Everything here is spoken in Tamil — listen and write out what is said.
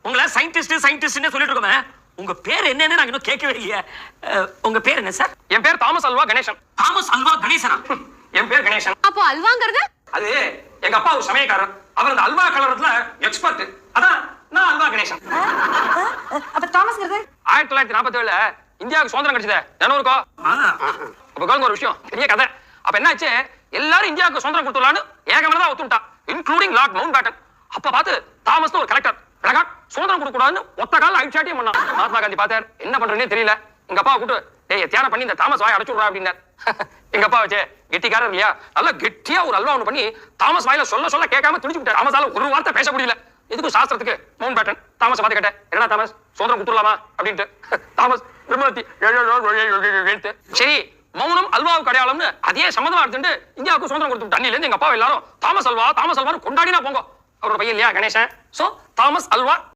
உங்களை சயின்டிஸ்ட்னு சொல்லிட்டு இருக்கோமே, உங்க பேர் என்னன்னு நாங்க இன்னும் கேட்கவே இல்லையே. உங்க பேர் என்ன சார்? என் பேர் Thomas Alva Ganesan. Thomas Alva கணேசனா? என் பேர் கணேசன். அப்போ அல்வாங்கிறது? அது எங்க அப்பா ஒரு சமயக்காரர். அவர் அந்த அல்வா கலர்ல எக்ஸ்பர்ட். அதான் நான் அல்வா கணேசன். அப்ப தாமஸ்ங்கிறது? 1947 இந்தியாவுக்கு சுதந்திரம் கிடைச்சதே நினைவு இருக்கோ? அப்ப கேளுங்க ஒரு விஷயம், பெரிய கதை. அப்ப என்ன ஆச்சு, எல்லாரும் இந்தியாவுக்கு சுதந்திரம் கொடுத்துடலான்னு ஏகமனதா ஒத்துட்டா, இன்க்ளூடிங் லார்ட் மவுண்ட் பேட்டன். அப்ப பார்த்து தாமஸ் ஒரு கலெக்டர் பிரகாட் சுதந்திரம் கொடுக்க கூடாதுன்னு ஒத்த கால அழிச்சாட்டியம் பண்ணான். மகாத்மா காந்தி பார்த்தார், என்ன பண்றேன்னே தெரியல. எங்க அப்பா கூட்டு டேய் தியானம் பண்ணி இந்த தாமஸ் வாய் அடைச்சுடுறா அப்படின்னார். எங்க அப்பா வச்சு கெட்டிக்காரர் இல்லையா, நல்லா கெட்டியா ஒரு அல்வா ஒண்ணு பண்ணி தாமஸ் வாயில சொல்ல கேட்காம துணிச்சு விட்டார். தாமஸால ஒரு வார்த்தை பேச முடியல. எதுக்கும் சாஸ்திரத்துக்கு மவுண்ட் பேட்டன் தாமஸ் பார்த்து கேட்டேன், என்ன தாமஸ் சுதந்திரம் கொடுத்துடலாமா அப்படின்ட்டு. தாமஸ் சரி மௌனம் அல்வாவுக்கு அடையாளம்னு அதே சம்மதமா எடுத்துட்டு இந்தியாவுக்கு சுதந்திரம் கொடுத்து தண்ணியில இருந்து எங்க அப்பா எல்லாரும் தாமஸ் அல்வா கொண்டாடினா போங்க. அவரோட பையன் இல்லையா கணேசன். So Thomas halwa